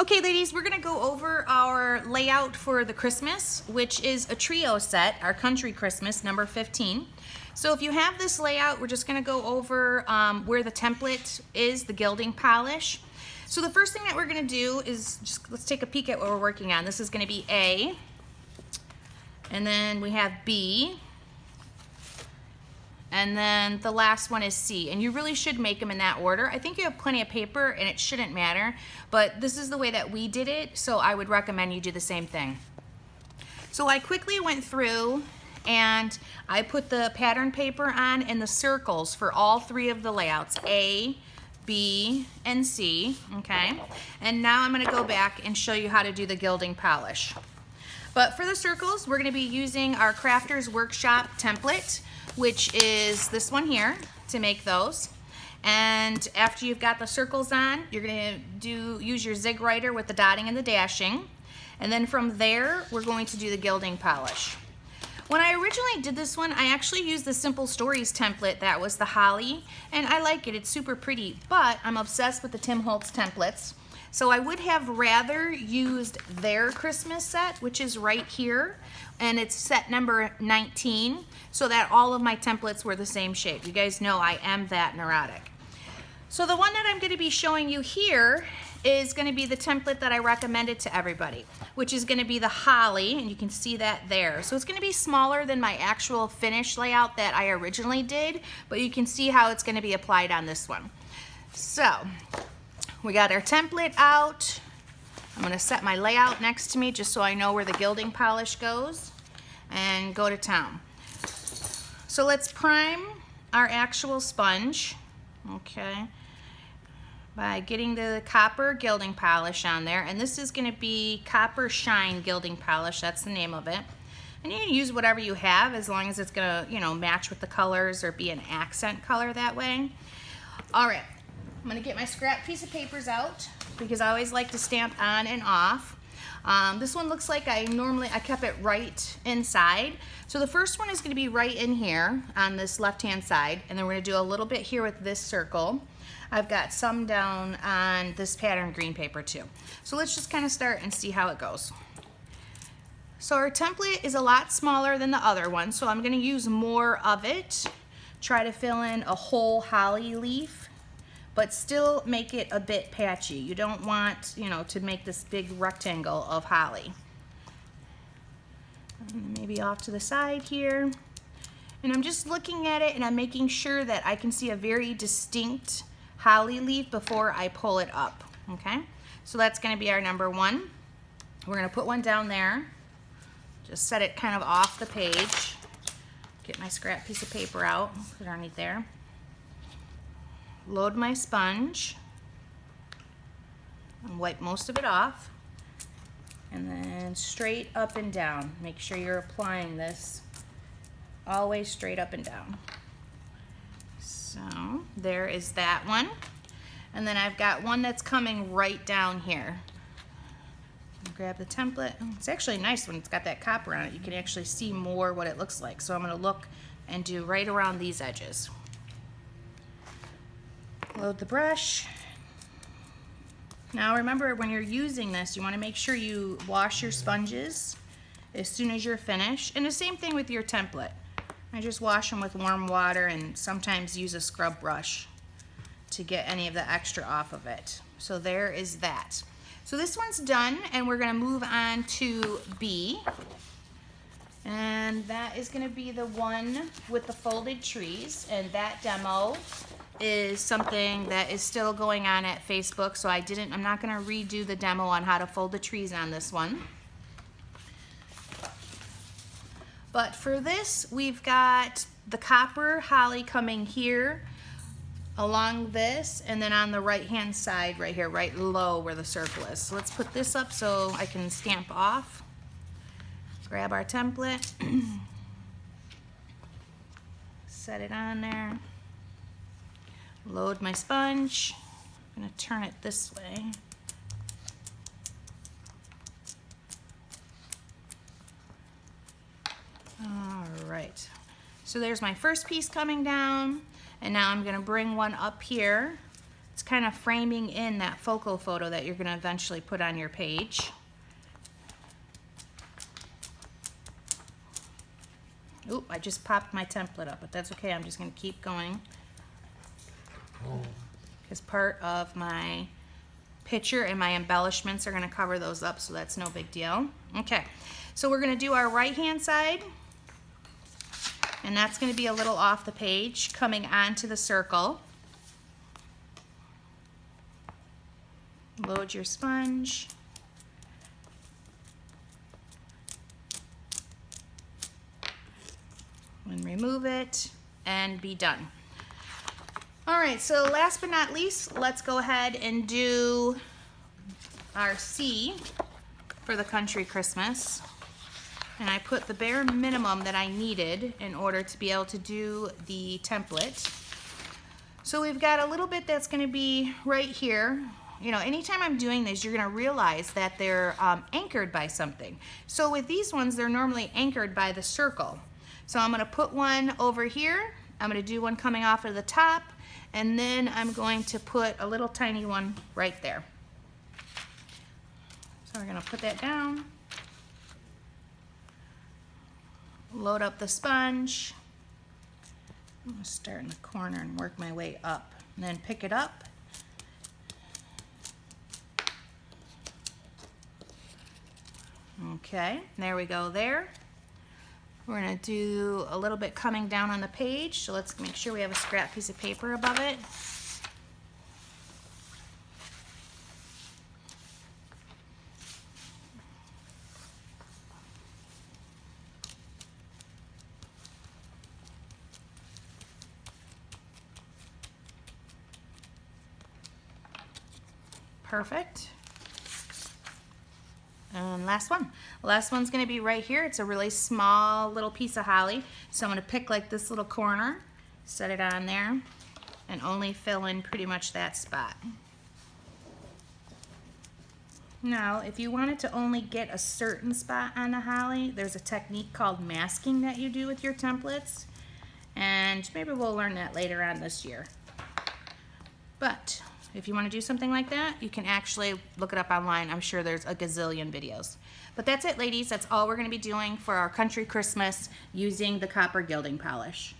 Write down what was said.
Okay, ladies, we're gonna go over our layout for the Christmas, which is a trio set, our country Christmas, number 15. So if you have this layout, we're just gonna go over where the template is, the gilding polish. So the first thing that we're gonna do is let's take a peek at what we're working on. This is gonna be A, and then we have B, and then the last one is C, and you really should make them in that order. I think you have plenty of paper and it shouldn't matter, but this is the way that we did it, so I would recommend you do the same thing. So I quickly went through and I put the pattern paper on in the circles for all three of the layouts, A, B, and C, okay? And now I'm gonna go back and show you how to do the gilding polish. But for the circles, we're gonna be using our Crafters Workshop template, which is this one here to make those. And after you've got the circles on, you're gonna use your zig writer with the dotting and the dashing. And then from there, we're going to do the gilding polish. When I originally did this one, I actually used the Simple Stories template that was the holly, and I like it, it's super pretty, but I'm obsessed with the Tim Holtz templates. So I would have rather used their Christmas set, which is right here, and it's set number 19, so that all of my templates were the same shape. You guys know I am that neurotic. So the one that I'm going to be showing you here is going to be the template that I recommended to everybody, which is going to be the holly, and you can see that there. So it's going to be smaller than my actual finished layout that I originally did, but you can see how it's going to be applied on this one. So we got our template out. I'm going to set my layout next to me just so I know where the gilding polish goes and go to town. So let's prime our actual sponge, okay, by getting the copper gilding polish on there. And this is going to be Copper Shine Gilding Polish, that's the name of it. And you can use whatever you have as long as it's going to, you know, match with the colors or be an accent color that way. All right. I'm gonna get my scrap piece of papers out because I always like to stamp on and off. This one looks like I kept it right inside. So the first one is gonna be right in here on this left-hand side, and then we're gonna do a little bit here with this circle. I've got some down on this pattern green paper too. So let's just kind of start and see how it goes. So our template is a lot smaller than the other one, so I'm gonna use more of it. Try to fill in a whole holly leaf, but still make it a bit patchy. You don't want, you know, to make this big rectangle of holly. And maybe off to the side here. And I'm just looking at it and I'm making sure that I can see a very distinct holly leaf before I pull it up, okay? So that's gonna be our number one. We're gonna put one down there. Just set it kind of off the page. Get my scrap piece of paper out, put it underneath there. Load my sponge and wipe most of it off, and then straight up and down. Make sure you're applying this always straight up and down. So there is that one, and then I've got one that's coming right down here. Grab the template. It's actually nice when it's got that copper on it. You can actually see more what it looks like. So I'm going to look and do right around these edges. Load the brush. Now remember, when you're using this, you want to make sure you wash your sponges as soon as you're finished. And the same thing with your template. I just wash them with warm water and sometimes use a scrub brush to get any of the extra off of it. So there is that. So this one's done, and we're going to move on to B. And that is going to be the one with the folded trees, and that demo is something that is still going on at Facebook, so I'm not going to redo the demo on how to fold the trees on this one. But for this, we've got the copper holly coming here along this, and then on the right hand side right here, right low where the circle is. So let's put this up so I can stamp off. Grab our template, set it on there. Load my sponge. I'm going to turn it this way. All right. So there's my first piece coming down, and now I'm going to bring one up here. It's kind of framing in that focal photo that you're going to eventually put on your page. Oop, I just popped my template up, but that's okay. I'm just going to keep going. Because part of my picture and my embellishments are going to cover those up, so that's no big deal. Okay, so we're going to do our right hand side, and that's going to be a little off the page coming onto the circle. Load your sponge. And remove it and be done. All right, so last but not least, let's go ahead and do our C for the Country Christmas. And I put the bare minimum that I needed in order to be able to do the template. So we've got a little bit that's going to be right here. You know, anytime I'm doing this, you're going to realize that they're anchored by something. So with these ones, they're normally anchored by the circle. So I'm going to put one over here. I'm going to do one coming off of the top, and then I'm going to put a little tiny one right there. So we're going to put that down. Load up the sponge. I'm going to start in the corner and work my way up, and then pick it up. Okay, there we go there. We're going to do a little bit coming down on the page, so let's make sure we have a scrap piece of paper above it. Perfect. And last one. The last one's going to be right here. It's a really small little piece of holly. So I'm going to pick like this little corner, set it on there, and only fill in pretty much that spot. Now, if you wanted to only get a certain spot on the holly, there's a technique called masking that you do with your templates. And maybe we'll learn that later on this year. But if you want to do something like that, you can actually look it up online. I'm sure there's a gazillion videos. But that's it, ladies. That's all we're going to be doing for our Country Christmas using the copper gilding polish.